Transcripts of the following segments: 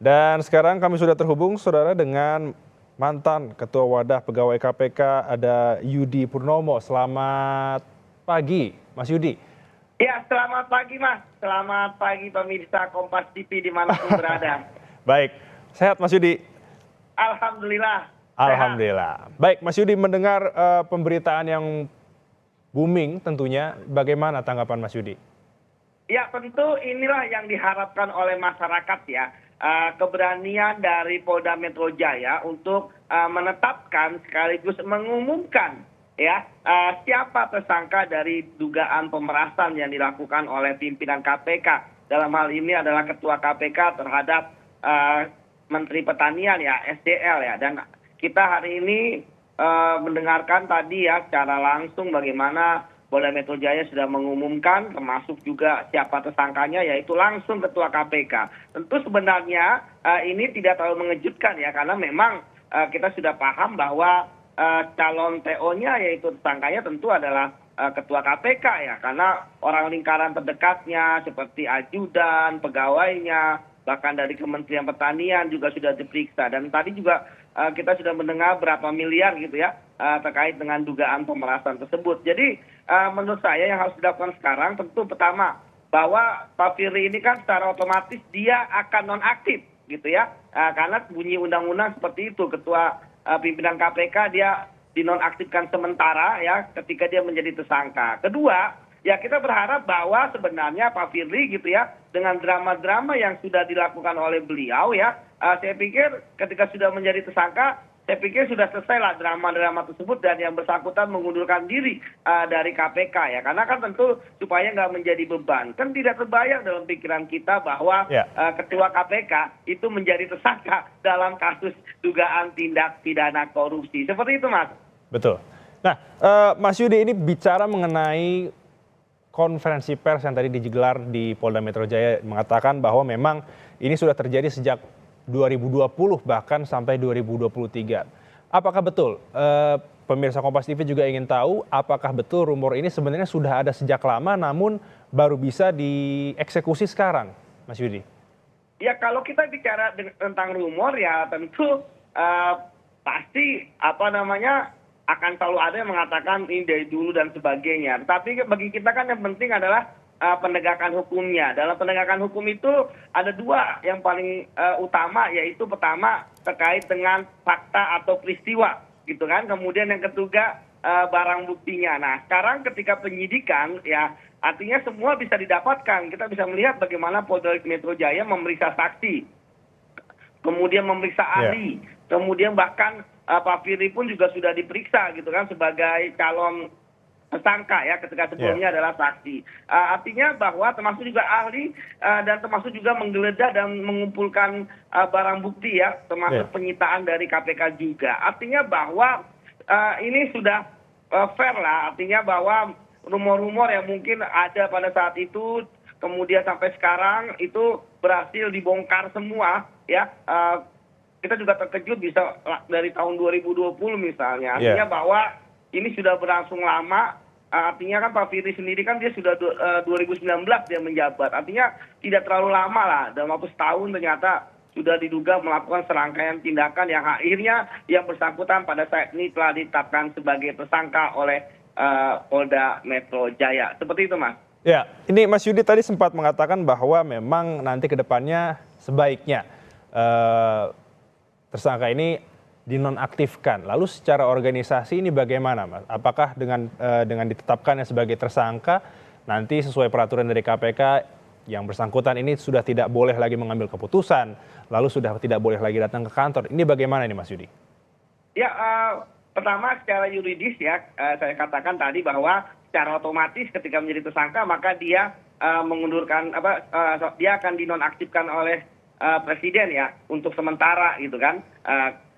Dan sekarang kami sudah terhubung, saudara, dengan mantan Ketua Wadah Pegawai KPK, ada Yudi Purnomo. Selamat pagi, Mas Yudi. Ya, selamat pagi Mas. Selamat pagi pemirsa Kompas TV dimanapun berada. Baik, sehat Mas Yudi? Alhamdulillah. Alhamdulillah. Baik, Mas Yudi, mendengar pemberitaan yang booming tentunya, bagaimana tanggapan Mas Yudi? Ya, tentu inilah yang diharapkan oleh masyarakat ya. Keberanian dari Polda Metro Jaya untuk menetapkan sekaligus mengumumkan ya siapa tersangka dari dugaan pemerasan yang dilakukan oleh pimpinan KPK. Dalam hal ini adalah Ketua KPK terhadap Menteri Pertanian ya, SDL ya. Dan kita hari ini mendengarkan tadi ya secara langsung bagaimana Polda Metro Jaya sudah mengumumkan termasuk juga siapa tersangkanya yaitu langsung Ketua KPK. Tentu sebenarnya ini tidak terlalu mengejutkan ya karena memang kita sudah paham bahwa calon TO-nya yaitu tersangkanya tentu adalah Ketua KPK ya karena orang lingkaran terdekatnya seperti ajudan, pegawainya, bahkan dari Kementerian Pertanian juga sudah diperiksa. Dan tadi juga kita sudah mendengar berapa miliar gitu ya terkait dengan dugaan pemerasan tersebut. Jadi menurut saya yang harus dilakukan sekarang tentu pertama bahwa Pak Firly ini kan secara otomatis dia akan nonaktif gitu ya karena bunyi undang-undang seperti itu, Ketua pimpinan KPK dia dinonaktifkan sementara ya ketika dia menjadi tersangka. Kedua, ya kita berharap bahwa sebenarnya Pak Firly gitu ya dengan drama-drama yang sudah dilakukan oleh beliau ya saya pikir ketika sudah menjadi tersangka saya pikir sudah selesai lah drama-drama tersebut dan yang bersangkutan mengundurkan diri dari KPK ya karena kan tentu supaya nggak menjadi beban. Kan tidak terbayang dalam pikiran kita bahwa Ketua KPK itu menjadi tersangka dalam kasus dugaan tindak pidana korupsi. Seperti itu Mas. Betul. Nah Mas Yudi ini bicara mengenai konferensi pers yang tadi digelar di Polda Metro Jaya mengatakan bahwa memang ini sudah terjadi sejak 2020 bahkan sampai 2023. Apakah betul? Pemirsa Kompas TV juga ingin tahu apakah betul rumor ini sebenarnya sudah ada sejak lama namun baru bisa dieksekusi sekarang, Mas Yudi? Ya kalau kita bicara tentang rumor ya tentu pasti akan selalu ada yang mengatakan ini dari dulu dan sebagainya. Tapi bagi kita kan yang penting adalah penegakan hukumnya. Dalam penegakan hukum itu ada dua yang paling utama yaitu pertama terkait dengan fakta atau peristiwa gitu kan. Kemudian yang ketiga barang buktinya. Nah sekarang ketika penyidikan ya artinya semua bisa didapatkan. Kita bisa melihat bagaimana Polda Metro Jaya memeriksa saksi, kemudian memeriksa ahli, kemudian bahkan Pak Firly pun juga sudah diperiksa gitu kan sebagai calon tersangka ya ketika sebelumnya adalah saksi. Artinya bahwa termasuk juga ahli dan termasuk juga menggeledah dan mengumpulkan barang bukti ya termasuk penyitaan dari KPK juga. Artinya bahwa ini sudah fair lah, artinya bahwa rumor-rumor yang mungkin ada pada saat itu kemudian sampai sekarang itu berhasil dibongkar semua ya. Kita juga terkejut bisa dari tahun 2020 misalnya. Artinya bahwa ini sudah berlangsung lama. Artinya kan Pak Firly sendiri kan dia sudah 2019 dia menjabat. Artinya tidak terlalu lama lah. Dalam waktu setahun ternyata sudah diduga melakukan serangkaian tindakan yang akhirnya yang bersangkutan pada saat ini telah ditetapkan sebagai tersangka oleh Polda Metro Jaya. Seperti itu Mas. Ya, ini Mas Yudi tadi sempat mengatakan bahwa memang nanti ke depannya sebaiknya tersangka ini dinonaktifkan. Lalu secara organisasi ini bagaimana, Mas? Apakah dengan ditetapkannya sebagai tersangka nanti sesuai peraturan dari KPK yang bersangkutan ini sudah tidak boleh lagi mengambil keputusan, lalu sudah tidak boleh lagi datang ke kantor. Ini bagaimana ini Mas Yudi? Ya, pertama secara yuridis ya saya katakan tadi bahwa secara otomatis ketika menjadi tersangka maka dia mengundurkan dia akan dinonaktifkan oleh presiden ya untuk sementara gitu kan.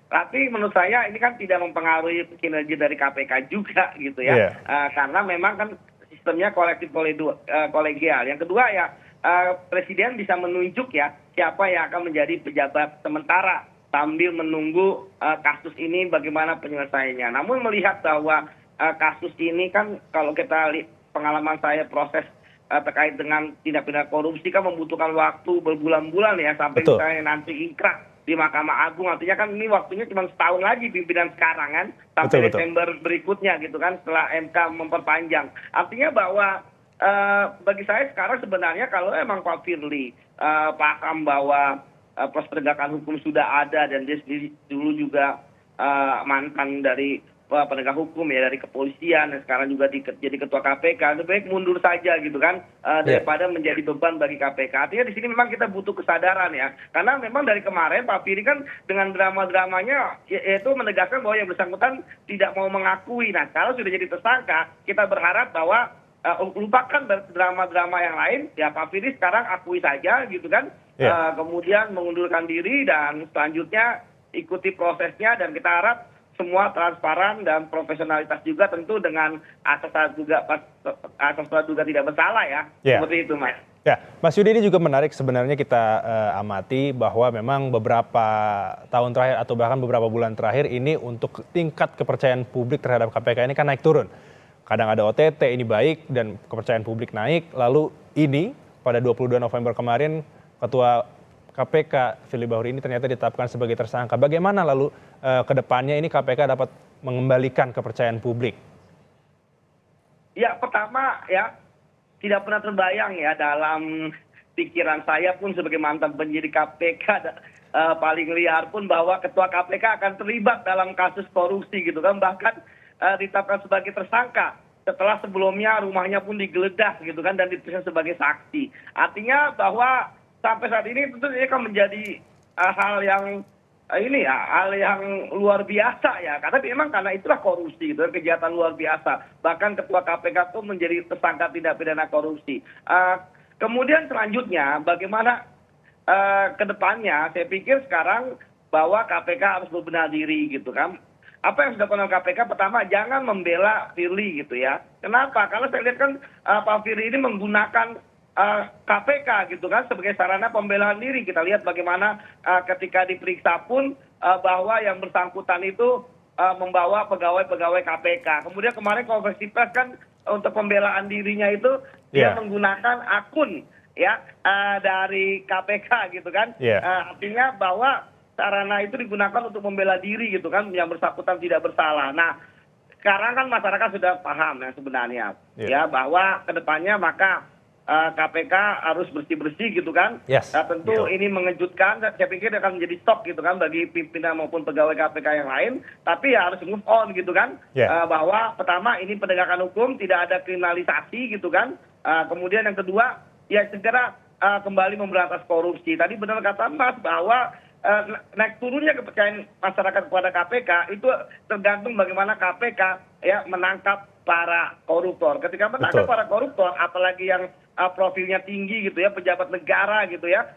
Tapi menurut saya ini kan tidak mempengaruhi kinerja dari KPK juga gitu ya. Karena memang kan sistemnya kolektif kolegial. Yang kedua ya presiden bisa menunjuk ya siapa yang akan menjadi pejabat sementara sambil menunggu kasus ini bagaimana penyelesaiannya. Namun melihat bahwa kasus ini kan kalau kita lihat pengalaman saya proses terkait dengan tindak pidana korupsi kan membutuhkan waktu berbulan-bulan ya sampai Betul. misalnya nanti ingkrah di Mahkamah Agung. Artinya kan ini waktunya cuma setahun lagi pimpinan sekarang kan sampai Betul. Desember berikutnya gitu kan setelah MK memperpanjang. Artinya bahwa bagi saya sekarang sebenarnya kalau emang Pak Firly paham bahwa proses penegakan hukum sudah ada dan dia sendiri dulu juga mantan dari penegak hukum ya dari kepolisian dan sekarang juga jadi ketua KPK, lebih baik mundur saja gitu kan daripada menjadi beban bagi KPK. Artinya di sini memang kita butuh kesadaran ya, karena memang dari kemarin Pak Firly kan dengan drama-dramanya yaitu menegaskan bahwa yang bersangkutan tidak mau mengakui. Nah kalau sudah jadi tersangka kita berharap bahwa lupakan drama-drama yang lain ya, Pak Firly sekarang akui saja gitu kan. Kemudian mengundurkan diri dan selanjutnya ikuti prosesnya dan kita harap semua transparan dan profesionalitas juga, tentu dengan asas praduga tidak bersalah ya. Seperti itu Mas. Ya, Mas Yudi, ini juga menarik sebenarnya kita amati bahwa memang beberapa tahun terakhir atau bahkan beberapa bulan terakhir ini untuk tingkat kepercayaan publik terhadap KPK ini kan naik turun. Kadang ada OTT ini baik dan kepercayaan publik naik, lalu ini pada 22 November kemarin Ketua KPK Firly Bahuri ini ternyata ditetapkan sebagai tersangka. Bagaimana lalu ke depannya ini KPK dapat mengembalikan kepercayaan publik? Ya pertama ya tidak pernah terbayang ya dalam pikiran saya pun sebagai mantan penyidik KPK paling liar pun bahwa Ketua KPK akan terlibat dalam kasus korupsi gitu kan, bahkan ditetapkan sebagai tersangka setelah sebelumnya rumahnya pun digeledah gitu kan dan diperiksa sebagai saksi. Artinya bahwa sampai saat ini tentu ini akan menjadi hal yang hal yang luar biasa ya, karena memang karena itulah korupsi gitu, kejahatan luar biasa. Bahkan Ketua KPK itu menjadi tersangka tindak pidana korupsi. Kemudian selanjutnya bagaimana ke depannya, saya pikir sekarang bahwa KPK harus berbenah diri gitu kan. Apa yang sudah dilakukan KPK, pertama jangan membela Firly gitu ya. Kenapa? Karena saya lihat kan Pak Firly ini menggunakan KPK gitu kan sebagai sarana pembelaan diri. Kita lihat bagaimana ketika diperiksa pun bahwa yang bersangkutan itu membawa pegawai-pegawai KPK. Kemudian kemarin konferensi pers kan untuk pembelaan dirinya itu dia menggunakan akun ya dari KPK gitu kan. Artinya bahwa sarana itu digunakan untuk membela diri gitu kan, yang bersangkutan tidak bersalah. Nah sekarang kan masyarakat sudah paham ya sebenarnya ya bahwa kedepannya maka KPK harus bersih-bersih gitu kan. Tentu ini mengejutkan, saya pikir akan menjadi stok gitu kan bagi pimpinan maupun pegawai KPK yang lain. Tapi ya harus move on gitu kan. Bahwa pertama ini penegakan hukum, tidak ada kriminalisasi gitu kan. Kemudian yang kedua ya segera kembali memberantas korupsi. Tadi benar kata Mas bahwa naik turunnya kepercayaan masyarakat kepada KPK itu tergantung bagaimana KPK ya menangkap para koruptor. Ketika menangkap para koruptor, apalagi yang profilnya tinggi gitu ya, pejabat negara gitu ya,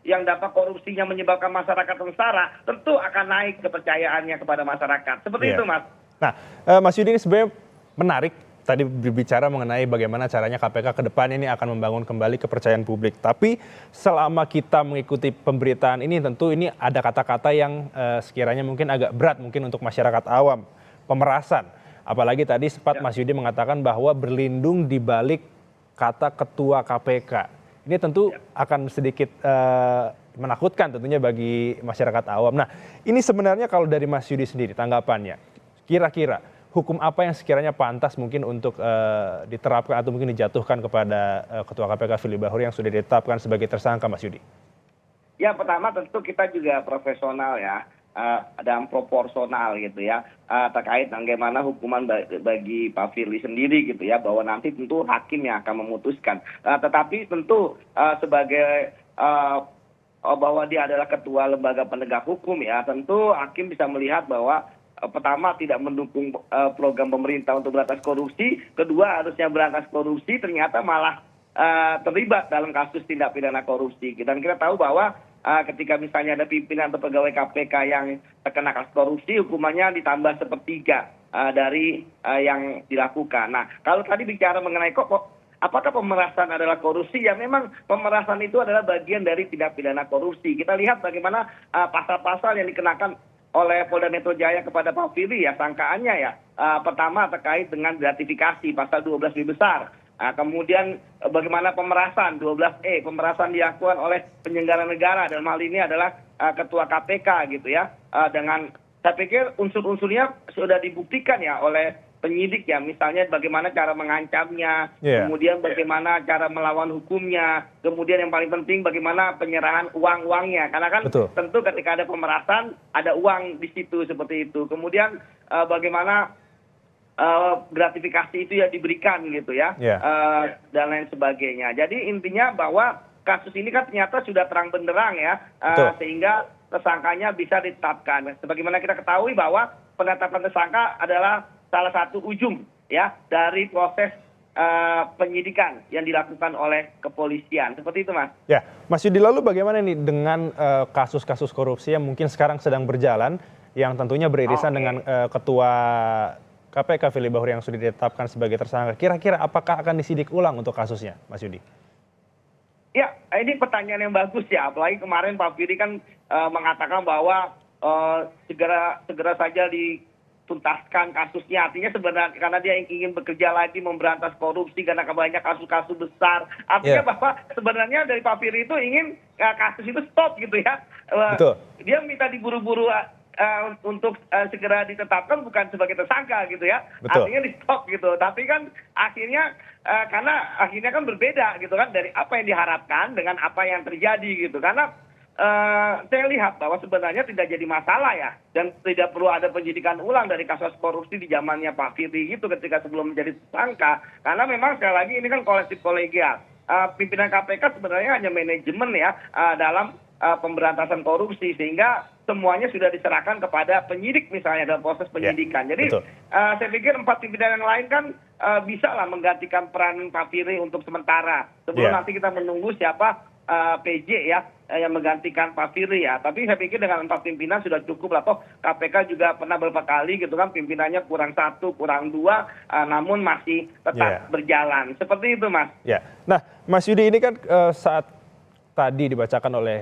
yang dampak korupsinya menyebabkan masyarakat sengsara, tentu akan naik kepercayaannya kepada masyarakat. Seperti itu Mas. Nah, Mas Yudi, ini sebenarnya menarik tadi berbicara mengenai bagaimana caranya KPK ke depan ini akan membangun kembali kepercayaan publik. Tapi selama kita mengikuti pemberitaan ini tentu ini ada kata-kata yang sekiranya mungkin agak berat mungkin untuk masyarakat awam. Pemerasan. Apalagi tadi sempat Mas Yudi mengatakan bahwa berlindung di balik kata Ketua KPK. Ini tentu akan sedikit menakutkan tentunya bagi masyarakat awam. Nah ini sebenarnya kalau dari Mas Yudi sendiri tanggapannya, kira-kira hukum apa yang sekiranya pantas mungkin untuk diterapkan atau mungkin dijatuhkan kepada Ketua KPK Firly Bahuri yang sudah ditetapkan sebagai tersangka, Mas Yudi? Ya pertama tentu kita juga profesional ya dan proporsional gitu ya terkait bagaimana hukuman bagi Pak Firly sendiri gitu ya, bahwa nanti tentu hakim yang akan memutuskan. Tetapi tentu sebagai bahwa dia adalah ketua lembaga penegak hukum ya, tentu hakim bisa melihat bahwa pertama tidak mendukung program pemerintah untuk berantas korupsi, kedua harusnya berantas korupsi ternyata malah terlibat dalam kasus tindak pidana korupsi. Dan kita tahu bahwa ketika misalnya ada pimpinan atau pegawai KPK yang terkena kasus korupsi, hukumannya ditambah sepertiga dari yang dilakukan. Nah kalau tadi bicara mengenai apakah pemerasan adalah korupsi? Ya memang pemerasan itu adalah bagian dari tindak pidana korupsi. Kita lihat bagaimana pasal-pasal yang dikenakan oleh Polda Metro Jaya kepada Pak Firly ya, sangkaannya ya pertama terkait dengan gratifikasi pasal 12 lebih besar, Kemudian bagaimana pemerasan 12E, pemerasan dilakukan oleh penyelenggara negara, dalam hal ini adalah Ketua KPK gitu ya. Dengan saya pikir unsur-unsurnya sudah dibuktikan ya oleh penyidik ya, misalnya bagaimana cara mengancamnya, kemudian bagaimana cara melawan hukumnya, kemudian yang paling penting bagaimana penyerahan uang-uangnya. Karena kan tentu ketika ada pemerasan ada uang di situ seperti itu. Kemudian bagaimana gratifikasi itu ya diberikan gitu ya, dan lain sebagainya. Jadi intinya bahwa kasus ini kan ternyata sudah terang benderang ya, sehingga tersangkanya bisa ditetapkan. Sebagaimana kita ketahui bahwa penetapan tersangka adalah salah satu ujung ya dari proses penyidikan yang dilakukan oleh kepolisian. Seperti itu, Mas. Ya, Mas Yudi, lalu bagaimana nih dengan kasus-kasus korupsi yang mungkin sekarang sedang berjalan, yang tentunya beririsan dengan Ketua KPK Firly Bahuri yang sudah ditetapkan sebagai tersangka. Kira-kira apakah akan disidik ulang untuk kasusnya, Mas Yudi? Ya, ini pertanyaan yang bagus ya. Apalagi kemarin Pak Firly kan mengatakan bahwa segera saja tuntaskan kasusnya. Artinya sebenarnya karena dia ingin bekerja lagi memberantas korupsi karena banyak kasus-kasus besar. Artinya bahwa sebenarnya dari Pak Firly itu ingin kasus itu stop gitu ya. Dia minta diburu-buru untuk segera ditetapkan bukan sebagai tersangka gitu ya. Artinya di stop gitu. Tapi kan akhirnya karena akhirnya kan berbeda gitu kan dari apa yang diharapkan dengan apa yang terjadi gitu. Karena saya lihat bahwa sebenarnya tidak jadi masalah ya, dan tidak perlu ada penyidikan ulang dari kasus korupsi di zamannya Pak Firly gitu ketika sebelum menjadi tersangka, karena memang sekali lagi ini kan kolektif kolegial. Pimpinan KPK sebenarnya hanya manajemen ya dalam pemberantasan korupsi, sehingga semuanya sudah diserahkan kepada penyidik misalnya dalam proses penyidikan. Jadi saya pikir 4 pimpinan yang lain kan bisa lah menggantikan peran Pak Firly untuk sementara sebelum nanti kita menunggu siapa PJ ya yang menggantikan Pak Firly ya. Tapi saya pikir dengan 4 pimpinan sudah cukup lah. Toh KPK juga pernah beberapa kali gitu kan pimpinannya kurang 1, kurang 2, namun masih tetap berjalan. Seperti itu, Mas. Ya. Nah, Mas Yudi, ini kan saat tadi dibacakan oleh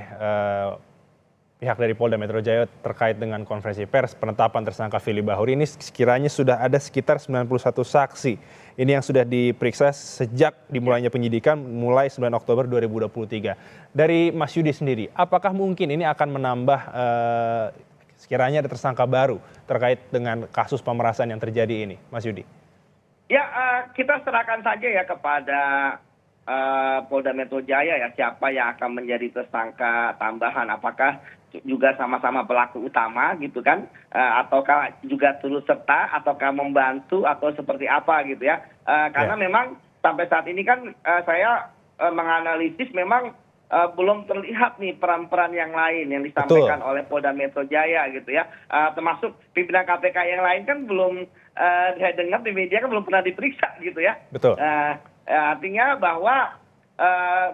pihak dari Polda Metro Jaya terkait dengan konferensi pers penetapan tersangka Firly Bahuri, ini sekiranya sudah ada sekitar 91 saksi. Ini yang sudah diperiksa sejak dimulainya penyidikan mulai 9 Oktober 2023. Dari Mas Yudi sendiri, apakah mungkin ini akan menambah sekiranya ada tersangka baru terkait dengan kasus pemerasan yang terjadi ini, Mas Yudi? Ya, kita serahkan saja ya kepada Polda Metro Jaya ya, siapa yang akan menjadi tersangka tambahan, apakah juga sama-sama pelaku utama gitu kan, ataukah juga turut serta, ataukah membantu, atau seperti apa gitu ya. Karena memang sampai saat ini kan saya menganalisis memang belum terlihat nih peran-peran yang lain yang disampaikan oleh Polda Metro Jaya gitu ya. Termasuk pimpinan KPK yang lain kan belum, saya dengar di media kan belum pernah diperiksa gitu ya. Artinya bahwa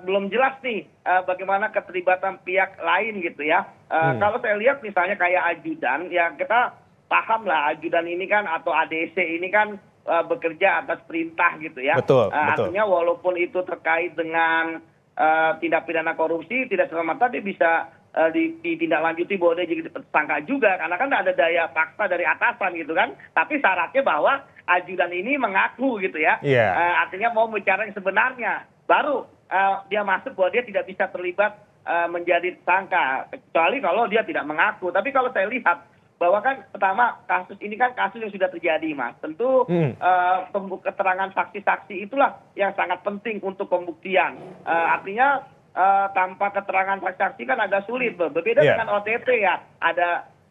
belum jelas nih bagaimana keterlibatan pihak lain gitu ya. Kalau saya lihat misalnya kayak ajudan, ya kita paham lah ajudan ini kan atau ADC ini kan bekerja atas perintah gitu ya. Artinya walaupun itu terkait dengan tindak pidana korupsi, tidak serta-merta dia bisa ditindaklanjuti bahwa dia jadi tersangka juga, karena kan ada daya paksa dari atasan gitu kan. Tapi syaratnya bahwa ajudan ini mengaku gitu ya. Artinya mau bicara yang sebenarnya, baru dia masuk bahwa dia tidak bisa terlibat menjadi tersangka, kecuali kalau dia tidak mengaku. Tapi kalau saya lihat bahwa kan pertama kasus ini kan kasus yang sudah terjadi, Mas. Tentu keterangan saksi-saksi itulah yang sangat penting untuk pembuktian. Artinya tanpa keterangan saksi-saksi kan agak sulit, berbeda dengan OTT ya.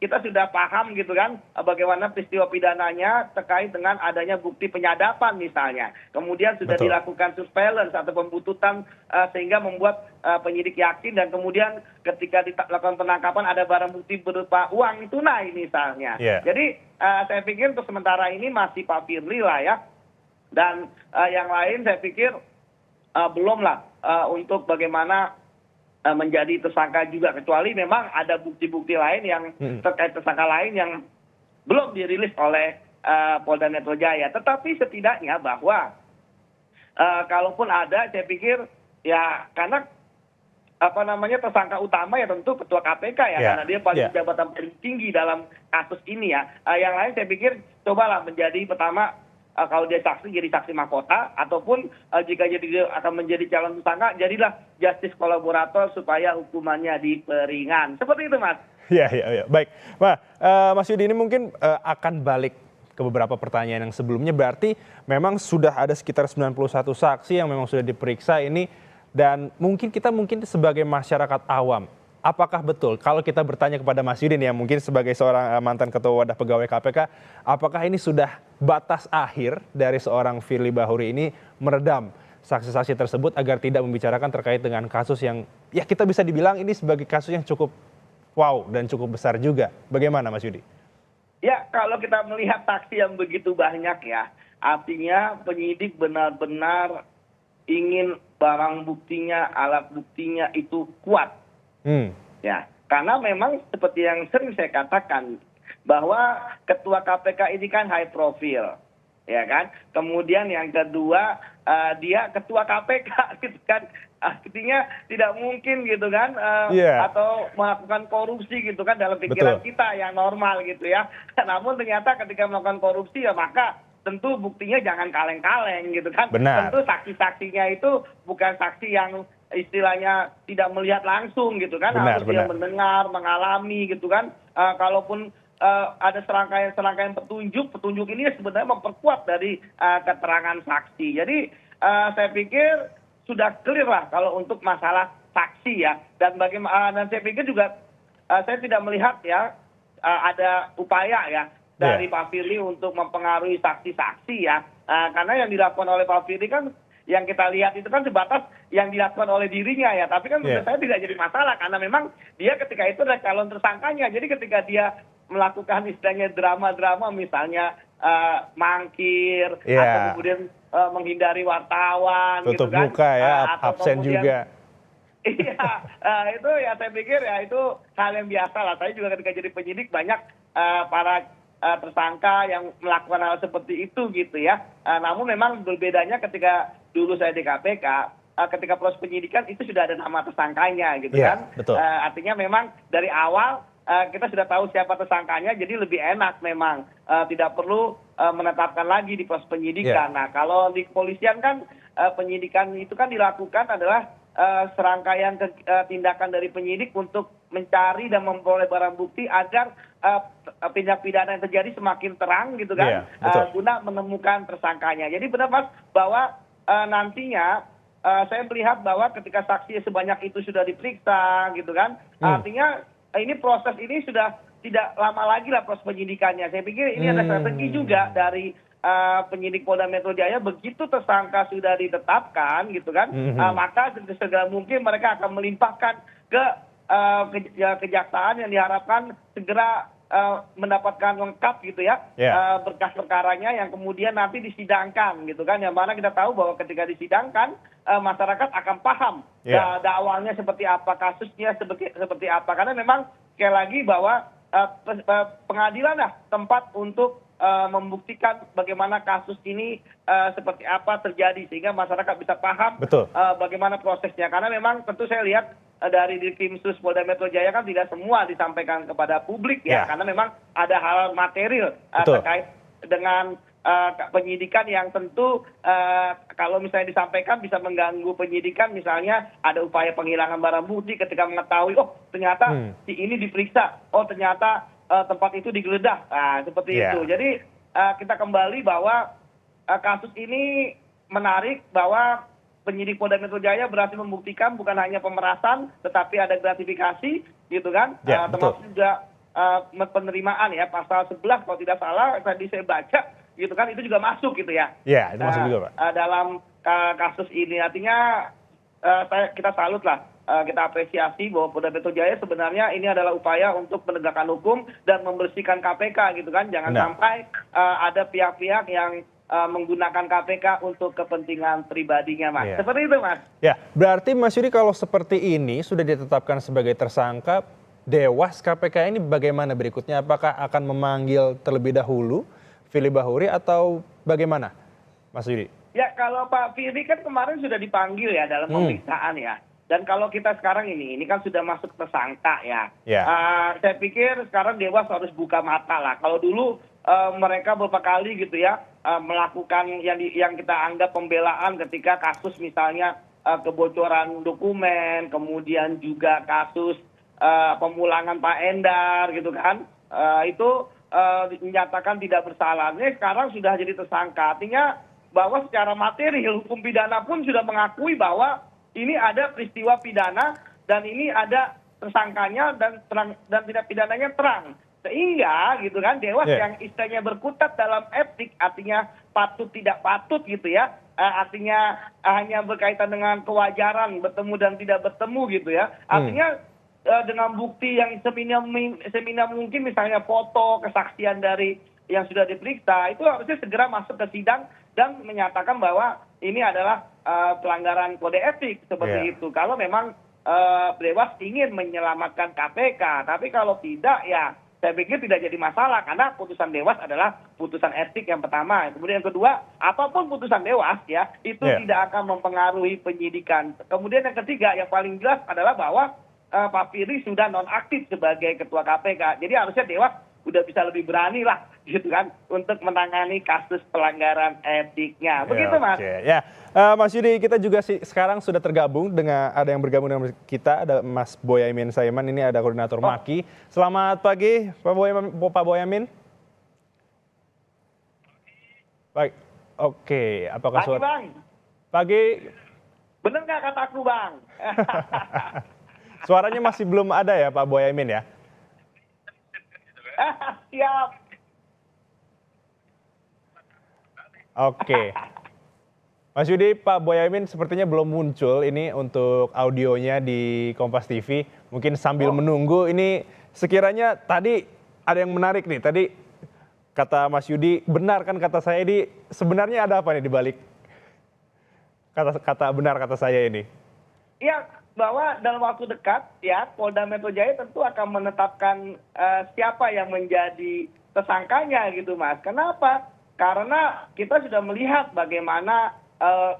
Kita sudah paham gitu kan bagaimana peristiwa pidananya terkait dengan adanya bukti penyadapan misalnya. Kemudian sudah dilakukan surveillance atau pembuntutan sehingga membuat penyidik yakin, dan kemudian ketika dilakukan penangkapan ada barang bukti berupa uang tunai misalnya. Jadi saya pikir untuk sementara ini masih Pak Firly lah ya. Dan yang lain saya pikir belum lah untuk bagaimana menjadi tersangka juga, kecuali memang ada bukti-bukti lain yang terkait tersangka lain yang belum dirilis oleh Polda Metro Jaya. Tetapi setidaknya bahwa kalaupun ada, saya pikir ya karena tersangka utama ya tentu Ketua KPK ya, karena dia paling jabatan paling tinggi dalam kasus ini ya. Yang lain saya pikir cobalah menjadi pertama kalau dia saksi jadi saksi mahkota, ataupun jika dia akan menjadi calon tersangka, jadilah justice kolaborator supaya hukumannya diperingan. Seperti itu, Mas. Iya. Baik. Nah, Mas Yudi ini mungkin akan balik ke beberapa pertanyaan yang sebelumnya. Berarti memang sudah ada sekitar 91 saksi yang memang sudah diperiksa ini. Dan mungkin kita sebagai masyarakat awam, apakah betul kalau kita bertanya kepada Mas Yudin ya mungkin sebagai seorang mantan ketua wadah pegawai KPK, apakah ini sudah batas akhir dari seorang Firly Bahuri ini meredam saksi-saksi tersebut agar tidak membicarakan terkait dengan kasus yang ya kita bisa dibilang ini sebagai kasus yang cukup wow dan cukup besar juga. Bagaimana Mas Yudi? Ya, kalau kita melihat saksi yang begitu banyak ya, artinya penyidik benar-benar ingin barang buktinya, alat buktinya itu kuat. Ya, karena memang seperti yang sering saya katakan bahwa ketua KPK ini kan high profile, ya kan. Kemudian yang kedua dia ketua KPK gitu kan, artinya tidak mungkin gitu kan atau melakukan korupsi gitu kan dalam pikiran kita yang normal gitu ya. Namun ternyata ketika melakukan korupsi ya maka tentu buktinya jangan kaleng-kaleng gitu kan. Benar. Tentu saksi-saksinya itu bukan saksi yang istilahnya tidak melihat langsung gitu kan, harus dia mendengar, mengalami gitu kan. Kalaupun ada serangkaian petunjuk ini sebenarnya memperkuat dari keterangan saksi. Jadi saya pikir sudah clear lah kalau untuk masalah saksi ya. Dan dan saya pikir juga saya tidak melihat ya ada upaya ya dari Pak Firly untuk mempengaruhi saksi-saksi ya. Karena yang dilakukan oleh Pak Firly kan yang kita lihat itu kan sebatas yang dilakukan oleh dirinya ya. Tapi kan menurut saya tidak jadi masalah karena memang dia ketika itu adalah calon tersangkanya. Jadi ketika dia melakukan istilahnya drama-drama misalnya mangkir atau kemudian menghindari wartawan tutup gitu kan. Muka ya, absen juga. Iya, itu ya saya pikir ya itu hal yang biasa lah. Saya juga ketika jadi penyidik banyak para tersangka yang melakukan hal seperti itu gitu ya. Namun memang berbedanya ketika dulu saya di KPK, ketika proses penyidikan itu sudah ada nama tersangkanya gitu kan. Betul. Artinya memang dari awal kita sudah tahu siapa tersangkanya, jadi lebih enak memang tidak perlu menetapkan lagi di proses penyidikan. Nah kalau di kepolisian kan penyidikan itu kan dilakukan adalah serangkaian tindakan dari penyidik untuk mencari dan memperoleh barang bukti agar tindak pidana yang terjadi semakin terang gitu kan, guna menemukan tersangkanya. Jadi benar Mas bahwa nantinya saya melihat bahwa ketika saksi sebanyak itu sudah diperiksa gitu kan, artinya ini proses ini sudah tidak lama lagi lah proses penyidikannya. Saya pikir ini ada strategi juga dari penyidik Polda Metro Jaya, begitu tersangka sudah ditetapkan gitu kan, maka segera mungkin mereka akan melimpahkan ke kejaksaan yang diharapkan segera mendapatkan lengkap gitu ya berkas perkaranya yang kemudian nanti disidangkan gitu kan, yang mana kita tahu bahwa ketika disidangkan masyarakat akan paham dakwanya seperti apa, kasusnya seperti apa, karena memang sekali lagi bahwa pengadilan lah tempat untuk membuktikan bagaimana kasus ini seperti apa terjadi sehingga masyarakat bisa paham bagaimana prosesnya. Karena memang tentu saya lihat dari Dirkrimsus Polda Metro Jaya kan tidak semua disampaikan kepada publik ya, karena memang ada hal material terkait dengan penyidikan yang tentu kalau misalnya disampaikan bisa mengganggu penyidikan, misalnya ada upaya penghilangan barang bukti ketika mengetahui oh ternyata si ini diperiksa, oh ternyata tempat itu digeledah, seperti itu. Jadi kita kembali bahwa kasus ini menarik bahwa penyidik Polda Metro Jaya berhasil membuktikan bukan hanya pemerasan, tetapi ada gratifikasi, gitu kan, termasuk juga penerimaan ya, pasal 11 kalau tidak salah tadi saya baca, gitu kan, itu juga masuk gitu ya. Iya, itu masuk juga Pak. Dalam kasus ini, artinya kita salut lah. Kita apresiasi bahwa Polda Metro Jaya sebenarnya ini adalah upaya untuk menegakkan hukum dan membersihkan KPK gitu kan. Jangan sampai ada pihak-pihak yang menggunakan KPK untuk kepentingan pribadinya Mas. Seperti itu Mas. Ya, berarti Mas Yudi kalau seperti ini sudah ditetapkan sebagai tersangka, Dewas KPK ini bagaimana berikutnya? Apakah akan memanggil terlebih dahulu Firly Bahuri atau bagaimana Mas Yudi? Ya kalau Pak Firly kan kemarin sudah dipanggil ya dalam pemeriksaan ya. Dan kalau kita sekarang ini kan sudah masuk tersangka ya. Saya pikir sekarang Dewas harus buka mata lah. Kalau dulu mereka beberapa kali gitu ya melakukan yang kita anggap pembelaan ketika kasus misalnya kebocoran dokumen, kemudian juga kasus pemulangan Pak Endar gitu kan, itu dinyatakan tidak bersalah. Ini sekarang sudah jadi tersangka. Artinya bahwa secara material hukum pidana pun sudah mengakui bahwa ini ada peristiwa pidana dan ini ada tersangkanya dan tidak pidananya terang. Sehingga gitu kan Dewas yang istilahnya berkutat dalam etik, artinya patut tidak patut gitu ya, artinya hanya berkaitan dengan kewajaran bertemu dan tidak bertemu gitu ya, artinya dengan bukti yang seminim mungkin, misalnya foto kesaksian dari yang sudah diperiksa, itu harusnya segera masuk ke sidang dan menyatakan bahwa ini adalah pelanggaran kode etik seperti itu. Kalau memang Dewas ingin menyelamatkan KPK, tapi kalau tidak ya saya pikir tidak jadi masalah, karena putusan Dewas adalah putusan etik yang pertama. Kemudian yang kedua, apapun putusan Dewas ya, itu tidak akan mempengaruhi penyidikan. Kemudian yang ketiga, yang paling jelas adalah bahwa Pak Firly sudah nonaktif sebagai ketua KPK. Jadi harusnya Dewas udah bisa lebih berani lah gitu kan untuk menangani kasus pelanggaran etiknya. Begitu Mas. Ya, Mas Yudi, kita juga sekarang sudah tergabung dengan, ada yang bergabung dengan kita, ada Mas Boyamin Saiman, ini ada koordinator MAKI. Selamat pagi Pak Boyamin. Baik, oke. Apakah pagi Bang. Pagi. Bener nggak kataku Bang? Suaranya masih belum ada ya Pak Boyamin ya? Siap. Oke. Mas Yudi, Pak Boyamin sepertinya belum muncul ini untuk audionya di Kompas TV. Mungkin sambil menunggu, ini sekiranya tadi ada yang menarik nih. Tadi kata Mas Yudi, benar kan kata saya ini, sebenarnya ada apa nih di balik kata benar kata saya ini? Iya, bahwa dalam waktu dekat ya Polda Metro Jaya tentu akan menetapkan siapa yang menjadi tersangkanya gitu Mas. Kenapa? Karena kita sudah melihat bagaimana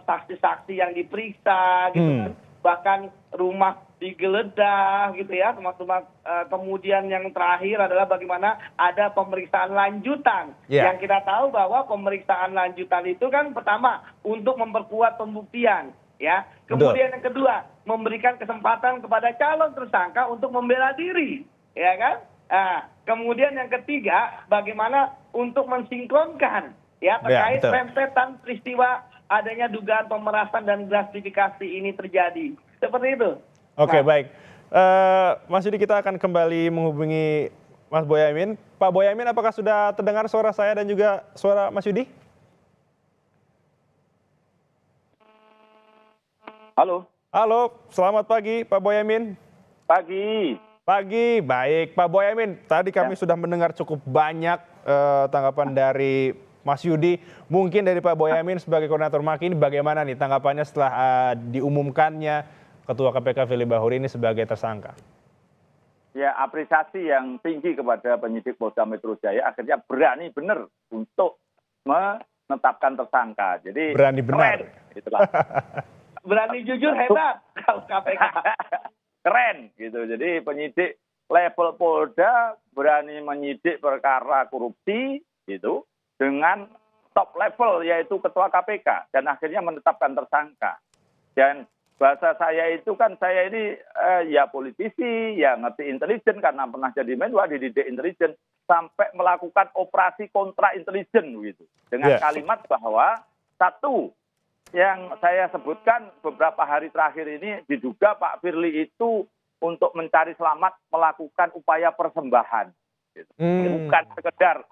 saksi-saksi yang diperiksa gitu kan, bahkan rumah digeledah gitu ya, termasuk kemudian yang terakhir adalah bagaimana ada pemeriksaan lanjutan. Yang kita tahu bahwa pemeriksaan lanjutan itu kan pertama untuk memperkuat pembuktian ya. Kemudian yang kedua, memberikan kesempatan kepada calon tersangka untuk membela diri, ya kan? Nah, kemudian yang ketiga, bagaimana untuk mensinkronkan ya terkait rentetan peristiwa adanya dugaan pemerasan dan gratifikasi ini terjadi. Seperti itu. Oke, baik. Mas Yudi, kita akan kembali menghubungi Mas Boyamin. Pak Boyamin, apakah sudah terdengar suara saya dan juga suara Mas Yudi? Halo. Halo, selamat pagi Pak Boyamin. Pagi. Pagi, baik. Pak Boyamin, tadi kami sudah mendengar cukup banyak tanggapan dari Mas Yudi. Mungkin dari Pak Boyamin sebagai koordinator MAKI ini bagaimana nih tanggapannya setelah diumumkannya Ketua KPK Firly Bahuri ini sebagai tersangka? Ya, apresiasi yang tinggi kepada penyidik Polda Metro Jaya akhirnya berani benar untuk menetapkan tersangka. Jadi berani benar. Keren, itulah. Berani jujur hebat kalau KPK. Keren gitu. Jadi penyidik level Polda berani menyidik perkara korupsi gitu dengan top level yaitu Ketua KPK dan akhirnya menetapkan tersangka. Dan bahasa saya itu kan saya ini ya politisi, ya ngerti intelijen karena pernah jadi menwa dididik intelijen sampai melakukan operasi kontra intelijen gitu. Dengan kalimat bahwa satu yang saya sebutkan beberapa hari terakhir ini diduga Pak Firly itu untuk mencari selamat melakukan upaya persembahan. Gitu. Bukan sekedar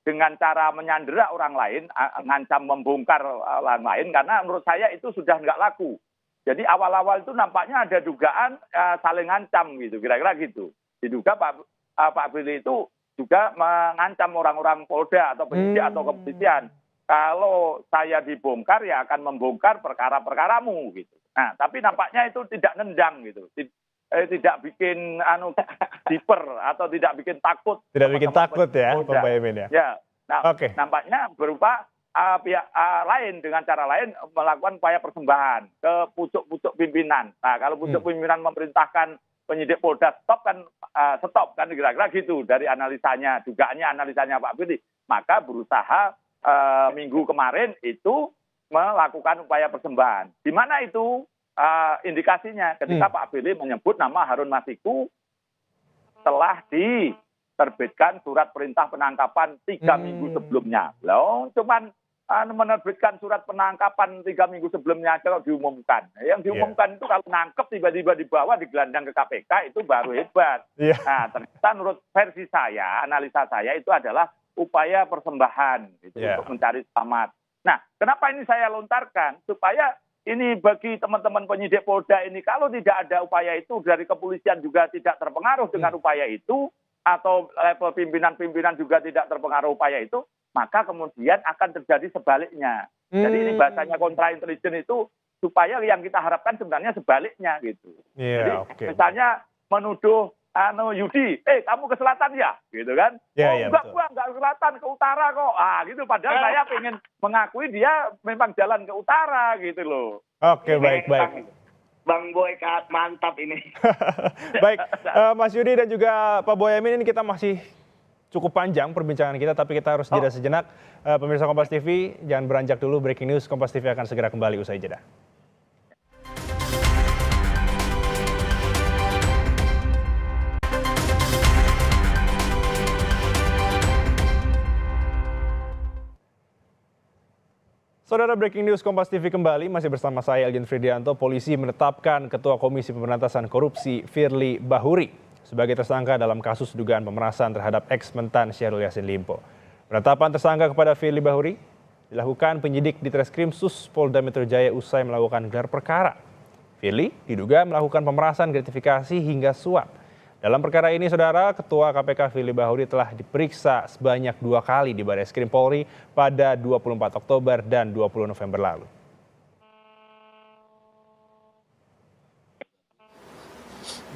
dengan cara menyandera orang lain, ngancam membongkar orang lain, karena menurut saya itu sudah nggak laku. Jadi awal-awal itu nampaknya ada dugaan saling ngancam gitu, kira-kira gitu. Diduga Pak Firly itu juga mengancam orang-orang Polda atau penyidik atau kepolisian. Kalau saya dibongkar ya akan membongkar perkara-perkaramu gitu. Nah, tapi nampaknya itu tidak nendang gitu. Tidak bikin diper atau tidak bikin takut. Tidak bikin takut ya, Pak Boyamin ya. Ya. Nah, nampaknya berupa pihak lain dengan cara lain melakukan upaya persembahan ke pucuk-pucuk pimpinan. Nah, kalau pucuk pimpinan memerintahkan penyidik Polda stop kan kira-kira gitu dari analisanya, dugaannya analisanya Pak Firly. Maka berusaha minggu kemarin itu melakukan upaya persembahan. Di mana itu indikasinya ketika Pak Firly menyebut nama Harun Masiku telah diterbitkan surat perintah penangkapan 3 minggu sebelumnya. Loh, cuman menerbitkan surat penangkapan 3 minggu sebelumnya kalau diumumkan. Yang diumumkan itu kalau nangkep tiba-tiba dibawa digelandang ke KPK itu baru hebat. Nah, ternyata menurut versi saya, analisa saya itu adalah upaya persembahan gitu, untuk mencari selamat. Nah, kenapa ini saya lontarkan? Supaya ini bagi teman-teman penyidik Polda ini, kalau tidak ada upaya itu dari kepolisian juga tidak terpengaruh dengan upaya itu, atau level pimpinan-pimpinan juga tidak terpengaruh upaya itu, maka kemudian akan terjadi sebaliknya. Jadi ini bahasanya kontra intelijen itu supaya yang kita harapkan sebenarnya sebaliknya gitu. Jadi misalnya menuduh Yudi, kamu ke selatan ya, gitu kan? Enggak, gua enggak ke selatan, ke utara kok. Gitu. Padahal saya pengen mengakui dia memang jalan ke utara, gitu loh. Baik. Bang Boy, mantap ini. Baik, Mas Yudi dan juga Pak Boyamin, ini kita masih cukup panjang perbincangan kita, tapi kita harus jeda sejenak. Pemirsa Kompas TV, jangan beranjak dulu. Breaking News Kompas TV akan segera kembali usai jeda. Saudara, Breaking News Kompas TV kembali, masih bersama saya Elgin Fridianto. Polisi menetapkan Ketua Komisi Pemberantasan Korupsi Firly Bahuri sebagai tersangka dalam kasus dugaan pemerasan terhadap ex-mentan Syahrul Yassin Limpo. Penetapan tersangka kepada Firly Bahuri dilakukan penyidik di Treskrim Sus Polda Metro Jaya usai melakukan gelar perkara. Firly diduga melakukan pemerasan, gratifikasi hingga suap. Dalam perkara ini, Saudara, Ketua KPK Firly Bahuri telah diperiksa sebanyak 2 kali di Barreskrim Polri pada 24 Oktober dan 20 November lalu.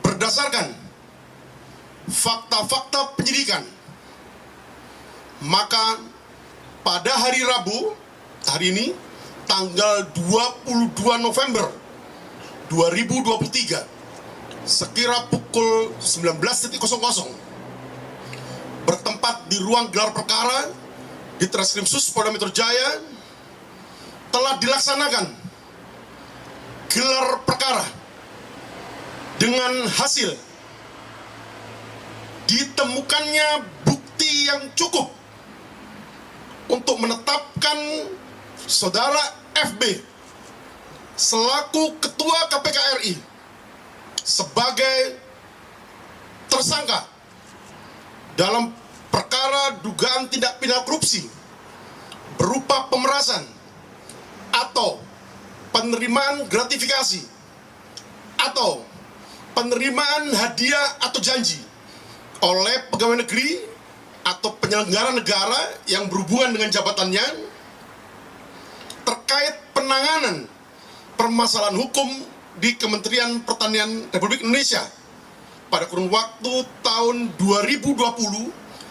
Berdasarkan fakta-fakta penyidikan, maka pada hari Rabu, hari ini, tanggal 22 November 2023, sekira pukul 19.00 bertempat di ruang gelar perkara di Treskrim Sus Polda Metro Jaya telah dilaksanakan gelar perkara dengan hasil ditemukannya bukti yang cukup untuk menetapkan Saudara FB selaku Ketua KPK RI sebagai tersangka dalam perkara dugaan tindak pidana korupsi berupa pemerasan atau penerimaan gratifikasi atau penerimaan hadiah atau janji oleh pegawai negeri atau penyelenggara negara yang berhubungan dengan jabatannya terkait penanganan permasalahan hukum di Kementerian Pertanian Republik Indonesia pada kurun waktu tahun 2020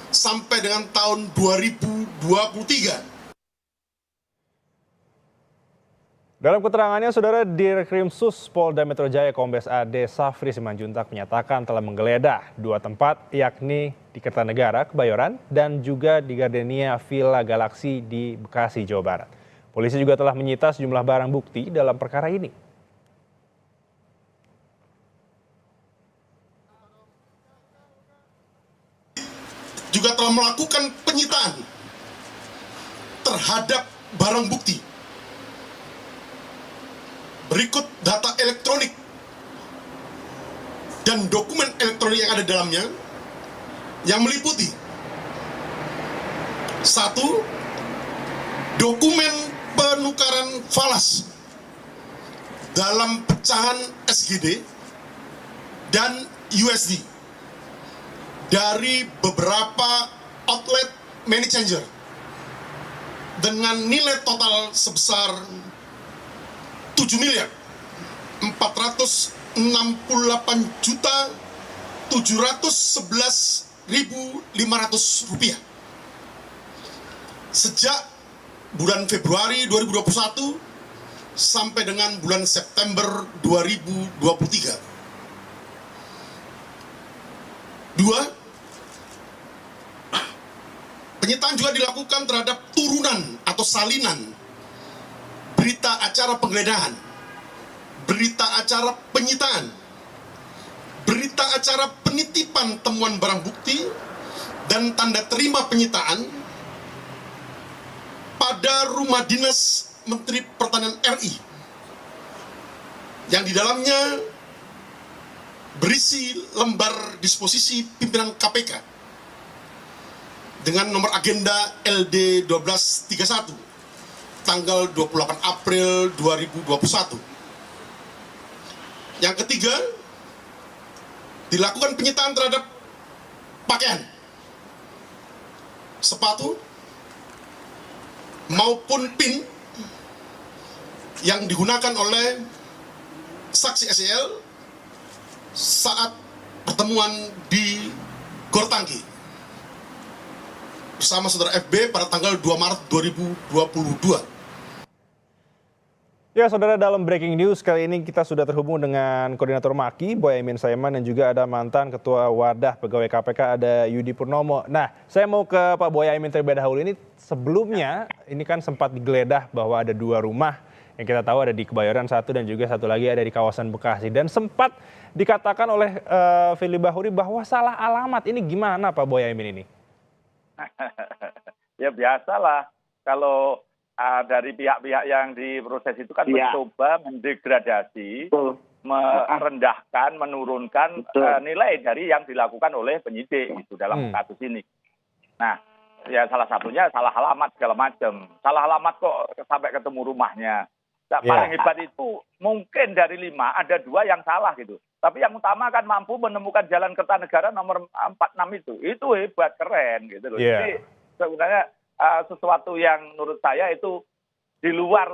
sampai dengan tahun 2023. Dalam keterangannya, Saudara, Dirkrim Sus Polda Metro Jaya Kombes AD Safri Simanjuntak menyatakan telah menggeledah 2 tempat, yakni di Kertanegara, Kebayoran, dan juga di Gardenia Villa Galaxy di Bekasi, Jawa Barat. Polisi juga telah menyita sejumlah barang bukti dalam perkara ini. Juga telah melakukan penyitaan terhadap barang bukti. Berikut data elektronik dan dokumen elektronik yang ada dalamnya yang meliputi: 1. Dokumen penukaran falas dalam pecahan SGD dan USD dari beberapa outlet money changer dengan nilai total sebesar 7.468.711.500 rupiah sejak bulan Februari 2021 sampai dengan bulan September 2023. 2. Penyitaan juga dilakukan terhadap turunan atau salinan berita acara penggeledahan, berita acara penyitaan, berita acara penitipan temuan barang bukti, dan tanda terima penyitaan pada rumah dinas Menteri Pertanian RI yang di dalamnya berisi lembar disposisi pimpinan KPK dengan nomor agenda LD 1231 tanggal 28 April 2021. Yang ketiga, dilakukan penyitaan terhadap pakaian, sepatu, maupun PIN yang digunakan oleh saksi SEL saat pertemuan di Gor Tangki bersama saudara FB pada tanggal 2 Maret 2022. Ya, saudara, dalam breaking news kali ini kita sudah terhubung dengan Koordinator Maki, Boyamin Saiman, dan juga ada mantan Ketua Wadah Pegawai KPK, ada Yudi Purnomo. Nah, saya mau ke Pak Boyamin terlebih dahulu. Ini sebelumnya, ini kan sempat digeledah bahwa ada 2 rumah yang kita tahu ada di Kebayoran 1 dan juga satu lagi ada di kawasan Bekasi. Dan sempat dikatakan oleh Firly Bahuri bahwa salah alamat. Ini gimana Pak Boyamin ini? Ya biasalah kalau dari pihak-pihak yang diproses itu kan mencoba mendegradasi, merendahkan, menurunkan nilai dari yang dilakukan oleh penyidik itu dalam kasus ini. Nah, ya salah satunya salah alamat segala macam. Salah alamat kok sampai ketemu rumahnya. Nah, paling hebat itu mungkin dari 5 ada 2 yang salah gitu. Tapi yang utama kan mampu menemukan jalan Kertanegara nomor 46 itu. Itu hebat, keren gitu loh. Jadi sebenarnya sesuatu yang menurut saya itu di luar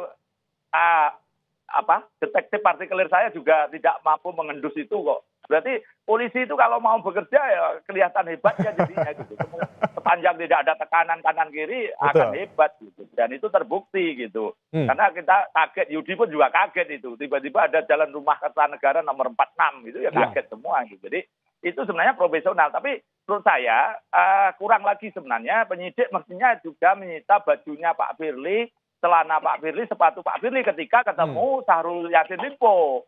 detektif partikelir saya juga tidak mampu mengendus itu kok. Berarti polisi itu kalau mau bekerja ya kelihatan hebatnya jadinya gitu. Sepanjang tidak ada tekanan kanan kiri akan hebat gitu. Dan itu terbukti gitu. Karena kita kaget, Yudi pun juga kaget itu. Tiba-tiba ada jalan rumah Kertanegara nomor 46 itu ya kaget semua gitu. Jadi itu sebenarnya profesional. Tapi menurut saya kurang lagi sebenarnya penyidik mestinya juga menyita bajunya Pak Firly, celana Pak Firly, sepatu Pak Firly ketika ketemu Syahrul Yassin Limpo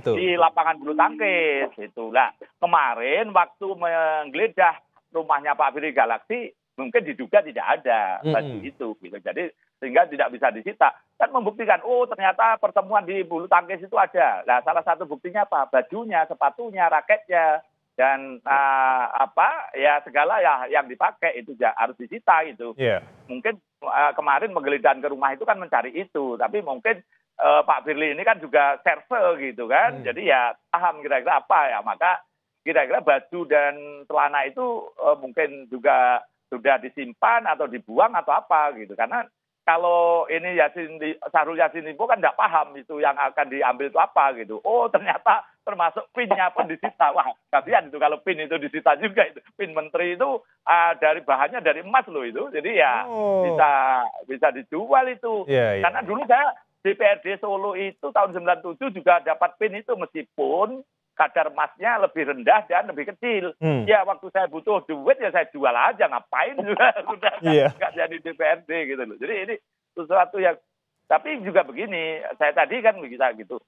di lapangan bulu tangkis. Itulah kemarin waktu menggeledah rumahnya Pak Firly Galaksi mungkin diduga tidak ada baju itu gitu. Jadi sehingga tidak bisa disita dan membuktikan ternyata pertemuan di bulu tangkis itu ada. Nah, salah satu buktinya apa? Bajunya, sepatunya, raketnya dan segala yang dipakai itu harus disita gitu. Mungkin kemarin penggeledahan ke rumah itu kan mencari itu, tapi mungkin Pak Firly ini kan juga serse gitu kan. Jadi ya paham kira-kira apa ya, maka kira-kira baju dan celana itu mungkin juga sudah disimpan atau dibuang atau apa gitu. Karena kalau ini Syahrul Yassin Limpo kan tidak paham itu yang akan diambil itu apa gitu. Oh ternyata termasuk PIN-nya pun disita. Wah kasihan itu kalau PIN itu disita juga itu. PIN menteri itu dari bahannya dari emas loh itu. Jadi ya bisa dijual itu. Karena dulu saya DPRD Solo itu tahun 97 juga dapat PIN itu meskipun kadar emasnya lebih rendah dan lebih kecil. Ya waktu saya butuh duit ya saya jual aja, ngapain juga sudah nggak jadi DPRD gitu loh. Jadi ini sesuatu yang, tapi juga begini, saya tadi kan bisa gitu.